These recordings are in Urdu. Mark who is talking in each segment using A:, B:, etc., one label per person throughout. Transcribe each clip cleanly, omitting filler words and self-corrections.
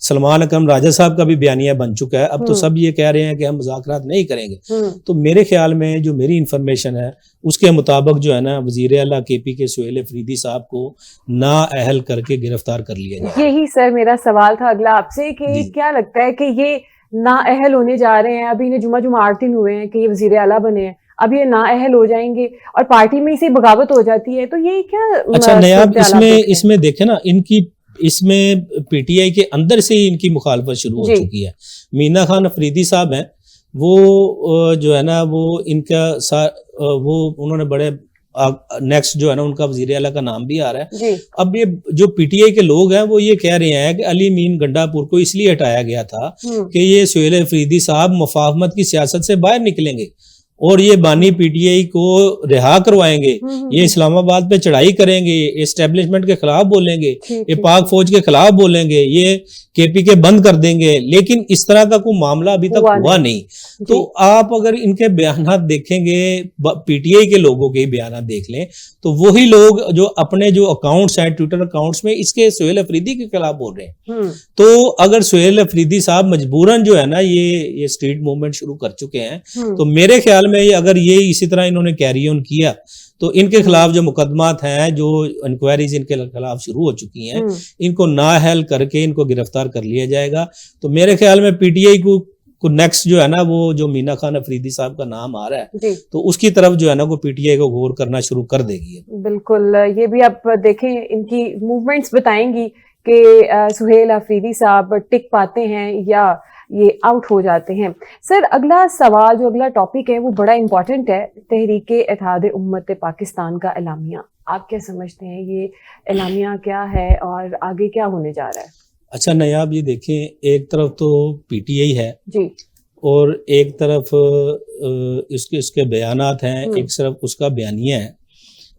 A: سلمان اکرم راجہ صاحب کا بھی بیانیہ بن چکا ہے. اب تو سب یہ کہہ رہے ہیں کہ ہم مذاکرات نہیں کریں گے. تو میرے خیال میں جو میری انفارمیشن ہے اس کے مطابق جو ہے نا وزیر اعلیٰ کے پی کے سہیل افریدی صاحب کو نااہل کر کے گرفتار کر لیا جائے.
B: یہی سر میرا سوال تھا اگلا آپ سے کہ کیا لگتا ہے کہ یہ نااہل ہونے جا رہے ہیں؟ ابھی جمعہ 8 دن ہوئے ہیں کہ یہ وزیر اعلیٰ بنے ہیں, اب یہ نااہل ہو جائیں گے اور پارٹی میں سے بغاوت ہو جاتی ہے, تو یہ کیا؟
A: اچھا نیاب, اس میں دیکھیں نا, ان کی اس میں پی ٹی آئی کے اندر سے ہی ان کی مخالفت شروع ہو چکی ہے. مینا خان افریدی صاحب ہیں, وہ جو ہے نا وہ ان کا وہ انہوں نے بڑے نیکسٹ جو ہے نا ان کا وزیر اعلیٰ کا نام بھی آ رہا ہے. اب یہ جو پی ٹی آئی کے لوگ ہیں وہ یہ کہہ رہے ہیں کہ علی مین گنڈا پور کو اس لیے ہٹایا گیا تھا کہ یہ سہیل افریدی صاحب مفاہمت کی سیاست سے باہر نکلیں گے اور یہ بانی پی ٹی آئی کو رہا کروائیں گے, یہ اسلام آباد پہ چڑھائی کریں گے, یہ اسٹیبلشمنٹ کے خلاف بولیں گے, یہ پاک فوج کے خلاف بولیں گے, یہ کے پی کے بند کر دیں گے. لیکن اس طرح کا کوئی معاملہ ابھی تک ہوا نہیں. تو آپ اگر ان کے بیانات دیکھیں گے, پی ٹی آئی کے لوگوں کے بیانات دیکھ لیں, تو وہی لوگ جو اپنے جو اکاؤنٹس ہیں ٹویٹر اکاؤنٹس میں اس کے سہیل افریدی کے خلاف بول رہے ہیں. تو اگر سہیل افریدی صاحب مجبوراً جو ہے نا یہ اسٹریٹ موومنٹ شروع کر چکے ہیں, تو میرے خیال میں اگر یہ اسی طرح انہوں نے کیری آن کیا تو ان کے خلاف جو مقدمات ہیں, جو انکوائریز ان کے خلاف شروع ہو چکی ہیں, ان کو نااہل کر کے ان کو گرفتار کر لیا جائے گا. تو میرے خیال میں پی ٹی آئی کو نیکسٹ جو ہے نا وہ جو مینا خان افریدی صاحب کا نام آ رہا ہے تو اس کی طرف جو ہے نا وہ پی ٹی آئی کو غور کرنا شروع کر دے گی.
B: بالکل, یہ بھی آپ دیکھیں ان کی موومنٹس بتائیں گی کہ سہیل افریدی صاحب ٹک پاتے ہیں یا یہ آؤٹ ہو جاتے ہیں. سر اگلا سوال, جو اگلا ٹاپک ہے وہ بڑا امپورٹنٹ ہے, تحریک اتحاد امت پاکستان کا اعلامیہ. آپ کیا سمجھتے ہیں یہ اعلامیہ کیا ہے اور آگے کیا ہونے جا رہا ہے؟
A: اچھا نیاب, یہ دیکھیں ایک طرف تو پی ٹی آئی ہے
B: جی,
A: اور ایک طرف اس کے بیانات ہیں, ایک طرف اس کا بیانیہ ہے.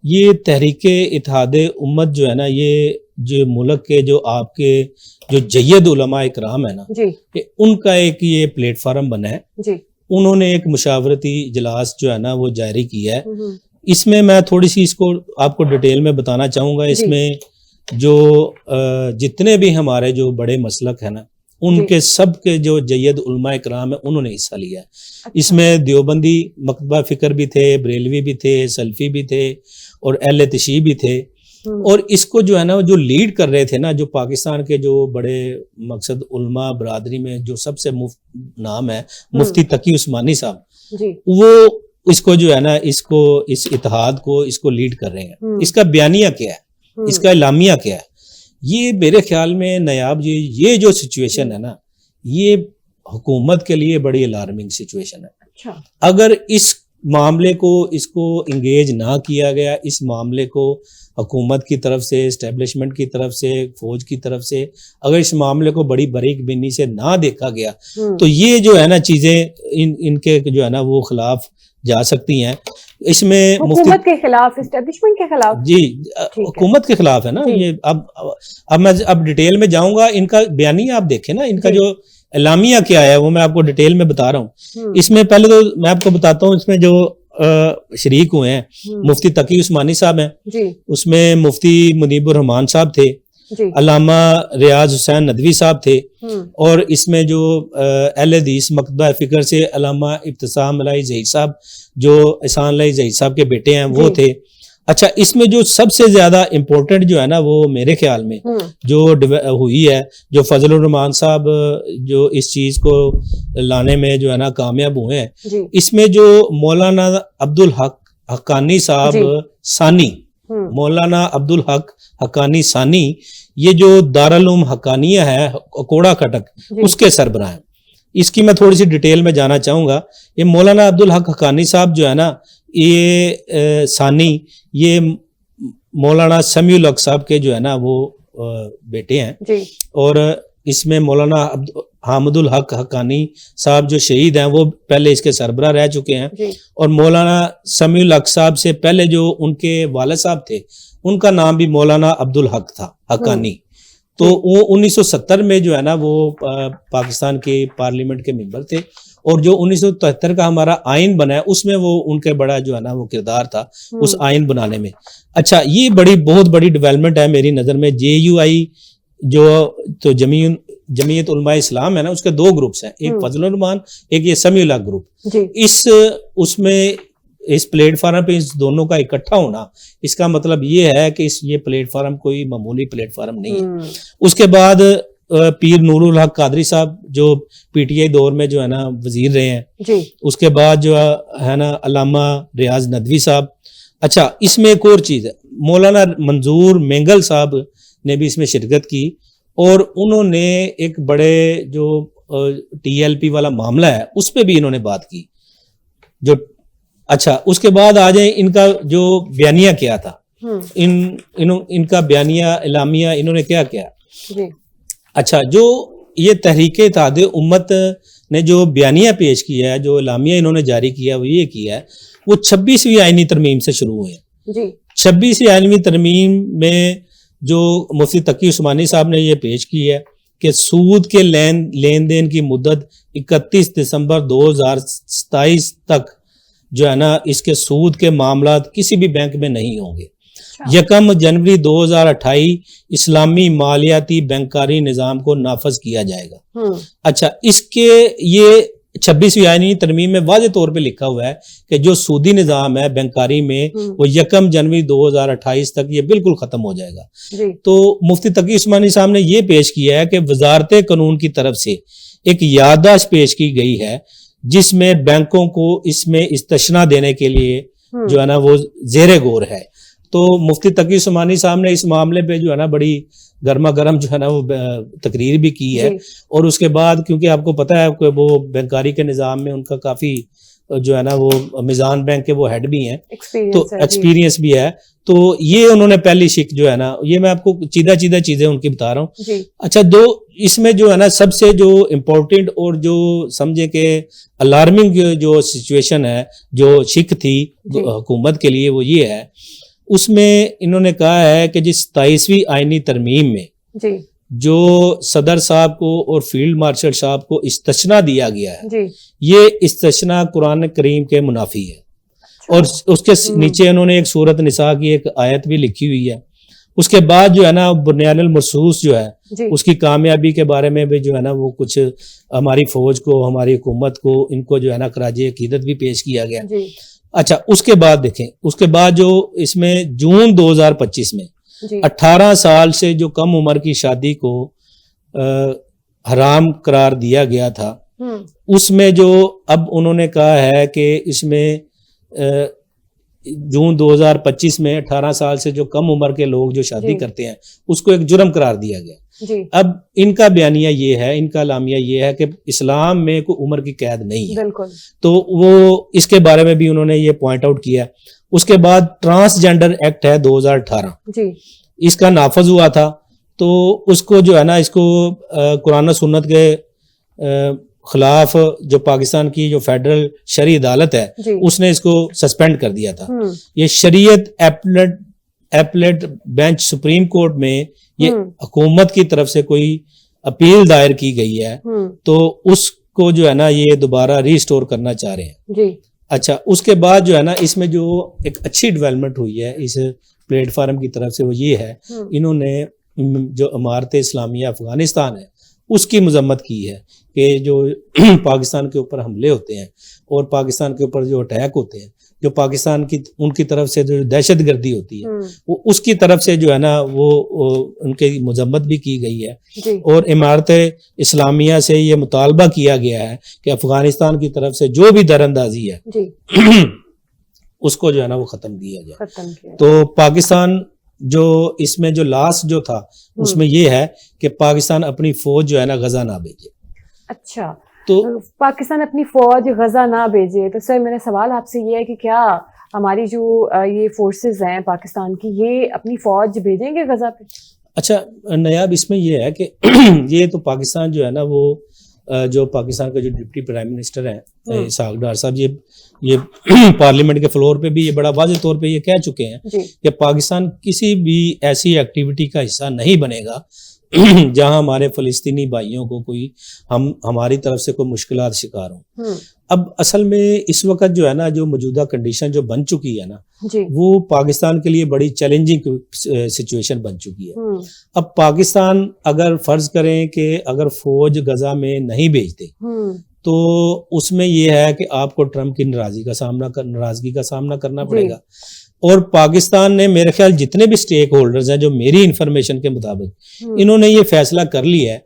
A: یہ تحریک اتحاد امت جو ہے نا, یہ جو ملک کے جو آپ کے جو جید علماء اکرام ہے نا, ان کا ایک یہ پلیٹ فارم بنا ہے. انہوں نے ایک مشاورتی اجلاس جو ہے نا وہ جاری کیا ہے. اس میں میں تھوڑی سی اس کو آپ کو ڈیٹیل میں بتانا چاہوں گا. اس میں جو جتنے بھی ہمارے جو بڑے مسلک ہیں نا, ان کے سب کے جو جید علماء اکرام ہیں انہوں نے حصہ لیا ہے. اس میں دیوبندی مکتبہ فکر بھی تھے, بریلوی بھی تھے, سلفی بھی تھے اور اہل تشیع بھی تھے. اور اس کو جو ہے نا جو لیڈ کر رہے تھے نا, جو پاکستان کے جو بڑے مقصد علماء برادری میں جو سب سے نام ہے مفتی تقی عثمانی صاحب, وہ اس کو جو ہے نا اس اتحاد کو اس کو لیڈ کر رہے ہیں. اس کا بیانیہ کیا ہے, اس کا اعلامیہ کیا ہے؟ یہ میرے خیال میں نیاب جی یہ جو سچویشن ہے نا, یہ حکومت کے لیے بڑی الارمنگ سچویشن ہے. اگر اس معاملے کو اس کو انگیج نہ کیا گیا, اس معاملے کو حکومت کی طرف سے, اسٹیبلشمنٹ کی طرف سے, فوج کی طرف سے اگر اس معاملے کو بڑی باریک بینی سے نہ دیکھا گیا, تو یہ جو ہے نا چیزیں ان کے جو ہے نا وہ خلاف جا سکتی ہیں. اس میں
B: حکومت کے خلاف, اسٹیبلشمنٹ کے خلاف,
A: جی حکومت کے خلاف ہے نا یہ. اب میں ڈیٹیل میں جاؤں گا. ان کا بیانیہ آپ دیکھیں نا, ان کا جو اعلامیہ کیا ہے وہ میں آپ کو ڈیٹیل میں بتا رہا ہوں. اس میں پہلے تو میں آپ کو بتاتا ہوں, اس میں جو شریک ہوئے ہیں مفتی تقی عثمانی صاحب ہیں, اس میں مفتی منیب الرحمان صاحب تھے, علامہ ریاض حسین ندوی صاحب تھے, اور اس میں جو اہل حدیث مکتبہ فکر سے علامہ ابتسام الہی ظہیر صاحب جو احسان الہی ظہیر صاحب کے بیٹے ہیں وہ تھے. اچھا, اس میں جو سب سے زیادہ امپورٹنٹ جو ہے نا وہ میرے خیال میں جو ہوئی ہے, جو فضل الرحمان صاحب جو اس چیز کو لانے میں جو ہے نا کامیاب ہوئے ہیں, اس میں جو مولانا عبدالحق حقانی صاحب ثانی, مولانا عبدالحق حقانی ثانی, یہ جو دارالعلوم حقانیہ ہے کوڑا کٹک, اس کے سربراہ ہیں. اس کی میں تھوڑی سی ڈیٹیل میں جانا چاہوں گا. یہ مولانا عبدالحق حقانی صاحب جو ہے نا, یہ ثانی یہ مولانا سمیع الحق صاحب کے جو ہے نا وہ بیٹے ہیں. اور اس میں مولانا حامد الحق حقانی صاحب جو شہید ہیں وہ پہلے اس کے سربراہ رہ چکے ہیں. اور مولانا سمیع الحق صاحب سے پہلے جو ان کے والد صاحب تھے, ان کا نام بھی مولانا عبدالحق تھا حقانی. تو وہ 1970 میں جو ہے نا وہ پاکستان کے پارلیمنٹ کے ممبر تھے, اور جو 1973 کا ہمارا آئین بنا ہے اس میں وہ ان کے بڑا جو ہے نا وہ کردار تھا اس آئین بنانے میں. اچھا, یہ بہت بڑی ڈیولپمنٹ ہے میری نظر میں. JUI جو تو جمعیت علماء اسلام ہے نا، اس کے 2 گروپس ہیں، ایک فضل الرحمان، ایک یہ سمیع اللہ گروپ. اس میں اس پلیٹ فارم پہ اس دونوں کا اکٹھا ہونا، اس کا مطلب یہ ہے کہ یہ پلیٹ فارم کوئی معمولی پلیٹ فارم نہیں ہے. اس کے بعد پیر نور الحق قادری صاحب جو پی ٹی آئی دور میں جو ہے نا وزیر رہے ہیں. اس کے بعد جو ہے نا علامہ ریاض ندوی صاحب. اچھا اس میں ایک اور چیز ہے، مولانا منظور مینگل صاحب نے بھی اس میں شرکت کی، اور انہوں نے ایک بڑے جو ٹی ایل پی والا معاملہ ہے اس پہ بھی انہوں نے بات کی. جو اچھا اس کے بعد آ جائیں، ان کا جو بیانیہ کیا تھا، ان کا بیانیہ اعلامیہ انہوں نے کیا کیا. اچھا جو یہ تحریک اتحاد امت نے جو بیانیہ پیش کیا ہے، جو اعلامیہ انہوں نے جاری کیا وہ یہ کیا ہے، وہ 26ویں آئینی ترمیم سے شروع ہوئے ہیں. 26ویں آئینی ترمیم میں جو مفتی تقی عثمانی صاحب نے یہ پیش کی ہے کہ سود کے لین دین کی مدت 31 دسمبر 2027 تک جو ہے نا اس کے سود کے معاملات کسی بھی بینک میں نہیں ہوں گے. 1 جنوری 2028 اسلامی مالیاتی بینکاری نظام کو نافذ کیا جائے گا. اچھا اس کے یہ 26ویں آئینی ترمیم میں واضح طور پہ لکھا ہوا ہے کہ جو سودی نظام ہے بینکاری میں وہ 1 جنوری 2028 تک یہ بالکل ختم ہو جائے گا. تو مفتی تقی عثمانی صاحب نے یہ پیش کیا ہے کہ وزارت قانون کی طرف سے ایک یادداشت پیش کی گئی ہے جس میں بینکوں کو اس میں استثنا دینے کے لیے جو ہے نا وہ زیر غور ہے. تو مفتی تقی عثمانی صاحب نے اس معاملے پہ جو ہے نا بڑی گرما گرم جو ہے نا وہ تقریر بھی کی ہے. اور اس کے بعد کیونکہ آپ کو پتا ہے کہ وہ بینکاری کے نظام میں ان کا کافی جو ہے نا وہ میزان بینک کے وہ ہیڈ بھی ہیں، تو ایکسپیرینس بھی ہے. تو یہ انہوں نے پہلی شک جو ہے نا، یہ میں آپ کو چیدہ چیزیں ان کی بتا رہا ہوں. اچھا اس میں جو ہے نا سب سے جو امپورٹنٹ اور جو سمجھے کہ الارمنگ جو سچویشن ہے، جو شک تھی حکومت کے لیے، وہ یہ ہے، اس میں انہوں نے کہا ہے کہ جس 27ویں آئینی ترمیم میں جو صدر صاحب کو اور فیلڈ مارشل صاحب کو استثنا دیا گیا ہے، یہ استثنا قرآن کریم کے منافی ہے. اور اس کے نیچے انہوں نے ایک سورۃ نساء کی ایک آیت بھی لکھی ہوئی ہے. اس کے بعد جو ہے نا بنیان المرصوص جو ہے اس کی کامیابی کے بارے میں بھی جو ہے نا وہ کچھ ہماری فوج کو، ہماری حکومت کو، ان کو جو ہے نا خراج عقیدت بھی پیش کیا گیا. اچھا اس کے بعد دیکھیں، اس کے بعد جو اس میں جون 2025 میں 18 سال سے جو کم عمر کی شادی کو حرام قرار دیا گیا تھا، اس میں جو اب انہوں نے کہا ہے کہ اس میں جون 2025 میں 18 سال سے جو کم عمر کے لوگ جو شادی کرتے ہیں اس کو ایک جرم قرار دیا گیا. اب ان کا بیانیہ یہ ہے، ان کا اعلامیہ یہ ہے کہ اسلام میں کوئی عمر کی قید نہیں ہے. تو وہ اس کے بارے میں بھی انہوں نے یہ پوائنٹ آؤٹ کیا. اس کے بعد ٹرانسجینڈر ایکٹ ہے 2018، اس کا نافذ ہوا تھا. تو اس کو جو ہے نا اس کو قرآن و سنت کے خلاف جو پاکستان کی جو فیڈرل شرعی عدالت ہے اس نے اس کو سسپینڈ کر دیا تھا. یہ شریعت ایپلیٹ بینچ سپریم کورٹ میں یہ حکومت کی طرف سے کوئی اپیل دائر کی گئی ہے، تو اس کو جو ہے نا یہ دوبارہ ری اسٹور کرنا چاہ رہے ہیں. اچھا اس کے بعد جو ہے نا اس میں جو ایک اچھی ڈیولپمنٹ ہوئی ہے اس پلیٹ فارم کی طرف سے وہ یہ ہے، انہوں نے جو امارت اسلامیہ افغانستان ہے اس کی مذمت کی ہے کہ جو پاکستان کے اوپر حملے ہوتے ہیں اور پاکستان کے اوپر جو اٹیک ہوتے ہیں، جو پاکستان کی ان کی طرف سے جو دہشت گردی ہوتی ہے وہ اس کی طرف سے جو ہے نا وہ ان کی مذمت بھی کی گئی ہے. اور امارت اسلامیہ سے یہ مطالبہ کیا گیا ہے کہ افغانستان کی طرف سے جو بھی دراندازی ہے اس کو جو ہے نا وہ ختم کیا جائے. تو پاکستان جو اس میں جو لاسٹ جو تھا اس میں یہ ہے کہ پاکستان اپنی فوج جو ہے نا غزہ نہ بھیجے.
B: اچھا تو پاکستان اپنی فوج غزہ نہ بھیجے. تو سر میرا سوال آپ سے یہ ہے کہ کیا ہماری جو یہ فورسز ہیں پاکستان کی یہ اپنی فوج بھیجیں گے غزہ پہ؟
A: اچھا نیاب اس میں یہ ہے کہ یہ تو پاکستان جو ہے نا وہ جو پاکستان کا جو ڈپٹی پرائم منسٹر ہیں اسحاق ڈار صاحب یہ پارلیمنٹ کے فلور پہ بھی یہ بڑا واضح طور پہ یہ کہہ چکے ہیں کہ پاکستان کسی بھی ایسی ایکٹیویٹی کا حصہ نہیں بنے گا جہاں ہمارے فلسطینی بھائیوں کو کوئی ہماری طرف سے کوئی مشکلات شکار ہوں. اب اصل میں اس وقت جو ہے نا جو موجودہ کنڈیشن جو بن چکی ہے نا وہ پاکستان کے لیے بڑی چیلنجنگ سچویشن بن چکی ہے. اب پاکستان اگر فرض کریں کہ اگر فوج غزہ میں نہیں بھیجتے تو اس میں یہ ہے کہ آپ کو ٹرمپ کی ناراضگی کا سامنا کرنا پڑے گا. اور پاکستان نے میرے خیال جتنے بھی سٹیک ہولڈرز ہیں جو میری انفارمیشن کے مطابق انہوں نے یہ فیصلہ کر لیا ہے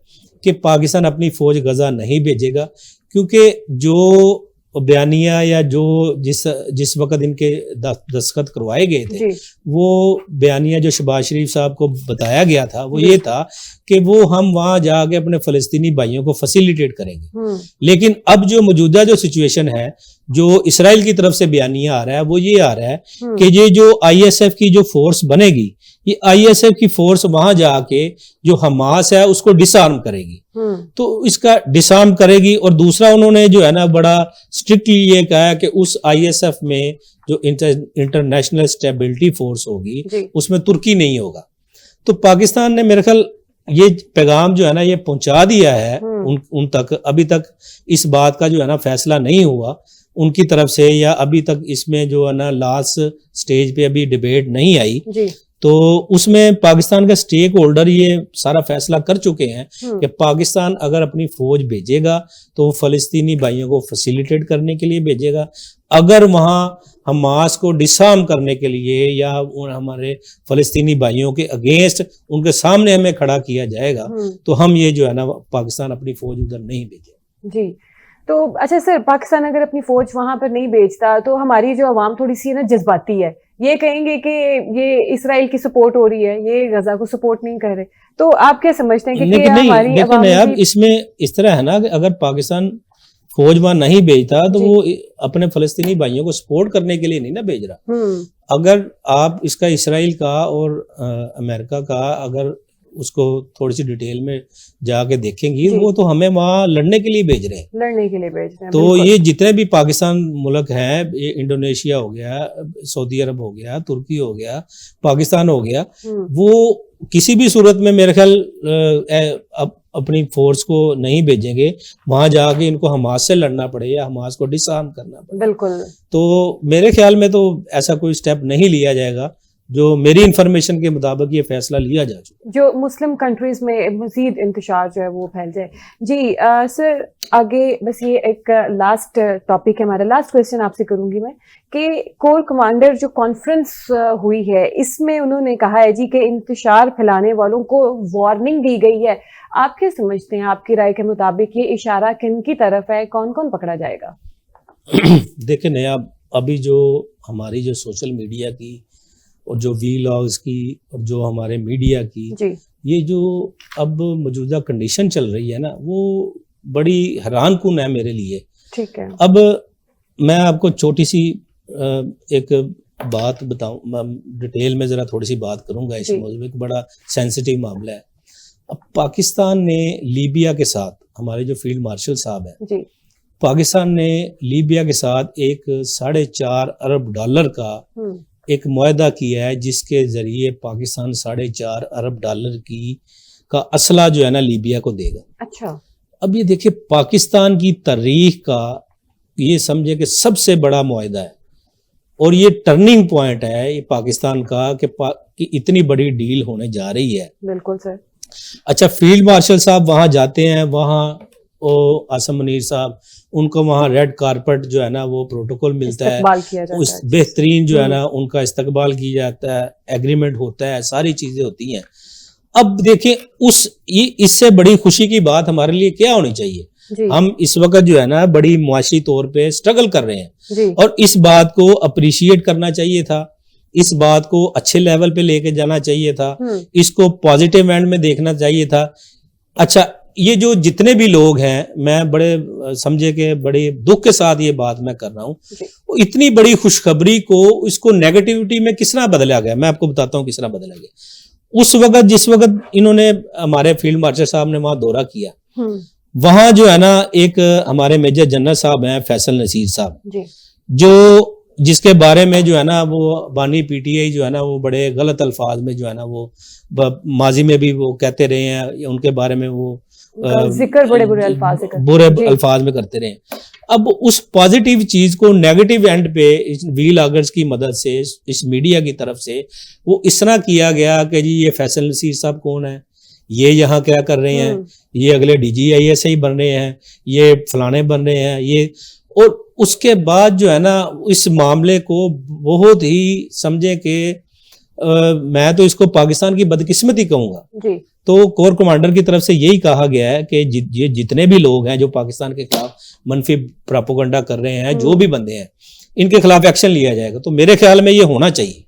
A: کہ پاکستان اپنی فوج غزہ نہیں بھیجے گا, کیونکہ جو بیانیہ یا جو جس وقت ان کے دستخط کروائے گئے تھے وہ بیانیہ جو شہباز شریف صاحب کو بتایا گیا تھا وہ یہ تھا کہ وہ ہم وہاں جا کے اپنے فلسطینی بھائیوں کو فیسیلیٹیٹ کریں گے. لیکن اب جو موجودہ جو سچویشن ہے جو اسرائیل کی طرف سے بیانیہ آ رہا ہے وہ یہ آ رہا ہے کہ یہ جو آئی ایس ایف کی جو فورس بنے گی یہ آئی ایس ایف کی فورس وہاں جا کے جو حماس ہے اس کو ڈس آرم کرے گی. تو اس کا ڈس آرم کرے گی. اور دوسرا انہوں نے جو ہے نا بڑا اسٹرکٹلی یہ کہا کہ اس آئی ایس ایف میں جو انٹرنیشنل اسٹیبلٹی فورس ہوگی اس میں ترکی نہیں ہوگا. تو پاکستان نے میرے خیال یہ پیغام جو ہے نا یہ پہنچا دیا ہے ان تک. ابھی تک اس بات کا جو ہے نا فیصلہ نہیں ہوا ان کی طرف سے, یا ابھی تک اس میں جو ہے نا لاسٹ سٹیج پہ ابھی ڈیبیٹ نہیں آئی. تو اس میں پاکستان کا سٹیک ہولڈر یہ سارا فیصلہ کر چکے ہیں کہ پاکستان اگر اپنی فوج بھیجے گا تو وہ فلسطینی بھائیوں کو فیسیلیٹیٹ کرنے کے لیے بھیجے گا. اگر وہاں حماس کو ڈسارم کرنے کے لیے یا ہمارے فلسطینی بھائیوں کے اگینسٹ ان کے سامنے ہمیں کھڑا کیا جائے گا تو ہم یہ جو ہے نا پاکستان اپنی فوج ادھر نہیں بھیجے.
B: جی تو اچھا سر, پاکستان اگر اپنی فوج وہاں پر نہیں بھیجتا تو ہماری جو عوام تھوڑی سی نا جذباتی ہے, یہ کہیں گے کہ یہ اسرائیل کی سپورٹ ہو رہی ہے, یہ غزہ کو سپورٹ نہیں کر رہے. تو آپ کیا سمجھتے ہیں کہ ہماری عوام
A: اس میں اس طرح ہے نا کہ اگر پاکستان فوج وہاں نہیں بھیجتا تو وہ اپنے فلسطینی بھائیوں کو سپورٹ کرنے کے لیے نہیں نا بھیج رہا. اگر آپ اس کا اسرائیل کا اور امریکہ کا اگر اس کو تھوڑی سی ڈیٹیل میں جا کے دیکھیں گی وہ تو ہمیں وہاں لڑنے کے لیے بھیج رہے ہیں. تو یہ جتنے بھی پاکستان ملک ہیں, یہ انڈونیشیا ہو گیا, سعودی عرب ہو گیا, ترکی ہو گیا, پاکستان ہو گیا, وہ کسی بھی صورت میں میرے خیال اپنی فورس کو نہیں بھیجیں گے وہاں جا کے ان کو حماس سے لڑنا پڑے یا حماس کو ڈس آرم کرنا پڑے.
B: بالکل.
A: تو میرے خیال میں تو ایسا کوئی سٹیپ نہیں لیا جائے گا. جو میری انفارمیشن کے مطابق یہ فیصلہ لیا جا چکا
B: جو مسلم کنٹریز میں مزید انتشار جو ہے وہ پھیل جائے. جی سر, آگے بس یہ ایک لاسٹ ٹاپک ہے ہمارا, لاسٹ کویسچن آپ سے کروں گی میں کہ کور کمانڈر جو کانفرنس ہوئی ہے اس میں انہوں نے کہا ہے جی کہ انتشار پھیلانے والوں کو وارننگ دی گئی ہے. آپ کیا سمجھتے ہیں, آپ کی رائے کے مطابق یہ اشارہ کن کی طرف ہے, کون کون پکڑا جائے گا؟
A: دیکھیں نیا ابھی جو ہماری جو سوشل میڈیا کی اور جو وی لاگز کی اور جو ہمارے میڈیا کی یہ جو اب موجودہ کنڈیشن چل رہی ہے نا وہ بڑی حیران کن ہے میرے لیے.
B: ٹھیک ہے.
A: اب میں آپ کو چھوٹی سی ایک بات بتاؤں, ڈیٹیل میں ذرا تھوڑی سی بات کروں گا اس موضوع میں, بڑا سینسیٹیو معاملہ ہے. اب پاکستان نے لیبیا کے ساتھ, ہمارے جو فیلڈ مارشل صاحب ہیں, پاکستان نے لیبیا کے ساتھ ایک $4.5 ارب کا ایک معاہدہ کیا ہے جس کے ذریعے پاکستان $4.5 ارب کا اسلحہ جو ہے نا لیبیا کو دے گا.
B: اچھا.
A: اب یہ دیکھیں پاکستان کی تاریخ کا یہ سمجھے کہ سب سے بڑا معاہدہ ہے اور یہ ٹرننگ پوائنٹ ہے یہ پاکستان کا کہ اتنی بڑی ڈیل ہونے جا رہی ہے.
B: بالکل سر. اچھا,
A: فیلڈ مارشل صاحب وہاں جاتے ہیں, وہاں آسم منیر صاحب ان کو وہاں ریڈ کارپٹ جو ہے نا وہ پروٹوکول ملتا ہے, بہترین جو ہے نا ان کا استقبال کیا جاتا ہے, ایگریمنٹ ہوتا ہے, ساری چیزیں ہوتی ہیں. اب دیکھیں اس سے بڑی خوشی کی بات ہمارے لیے کیا ہونی چاہیے. ہم اس وقت جو ہے نا بڑی معاشی طور پہ سٹرگل کر رہے ہیں اور اس بات کو اپریشیٹ کرنا چاہیے تھا, اس بات کو اچھے لیول پہ لے کے جانا چاہیے تھا, اس کو پازیٹیو اینڈ میں دیکھنا چاہیے تھا. اچھا, یہ جو جتنے بھی لوگ ہیں, میں بڑے سمجھے کہ بڑے دکھ کے ساتھ یہ بات میں کر رہا ہوں, اتنی بڑی خوشخبری کو اس کو نیگیٹیوٹی میں کس طرح بدلا گیا. میں آپ کو بتاتا ہوں کس طرح بدلا گیا. اس وقت جس وقت انہوں نے ہمارے فیلڈ مارشل صاحب نے وہاں دورہ کیا, وہاں جو ہے نا ایک ہمارے میجر جنرل صاحب ہیں فیصل نصیر صاحب, جو جس کے بارے میں جو ہے نا وہ بانی پی ٹی آئی جو ہے نا وہ بڑے غلط الفاظ میں جو ہے نا وہ ماضی میں بھی وہ کہتے رہے ہیں، ان کے بارے میں وہ
B: ذکر بڑے برے
A: الفاظ میں کرتے رہے. اب اس پازیٹیو چیز کو نیگیٹو اینڈ پہ وی لاگرز کی مدد سے، اس میڈیا کی طرف سے وہ اس طرح کیا گیا کہ جی یہ فیصل نصیر صاحب کون ہے، یہ یہاں کیا کر رہے ہیں، یہ اگلے ڈی جی آئی ایس ہی بن رہے ہیں، یہ فلانے بن رہے ہیں یہ. اور اس کے بعد جو ہے نا اس معاملے کو بہت ہی سمجھے کہ میں تو اس کو پاکستان کی بدقسمتی کہوں گا. تو کور کمانڈر کی طرف سے یہی کہا گیا ہے کہ یہ جتنے بھی لوگ ہیں جو پاکستان کے خلاف منفی پراپوگنڈا کر رہے ہیں، جو بھی بندے ہیں، ان کے خلاف ایکشن لیا جائے گا. تو میرے خیال میں یہ ہونا چاہیے.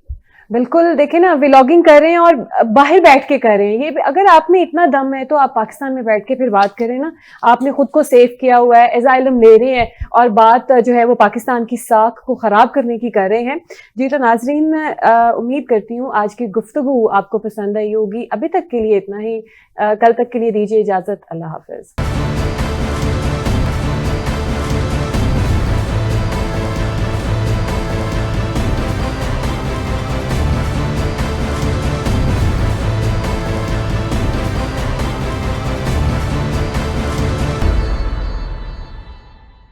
B: بالکل. دیکھیں نا، ولاگنگ کر رہے ہیں اور باہر بیٹھ کے کر رہے ہیں. یہ اگر آپ میں اتنا دم ہے تو آپ پاکستان میں بیٹھ کے پھر بات کریں نا. آپ نے خود کو سیو کیا ہوا ہے، اسائلم لے رہے ہیں اور بات جو ہے وہ پاکستان کی ساکھ کو خراب کرنے کی کر رہے ہیں. جی تو ناظرین، میں امید کرتی ہوں آج کی گفتگو آپ کو پسند آئی ہوگی. ابھی تک کے لیے اتنا ہی. کل تک کے لیے دیجیے اجازت. اللہ حافظ.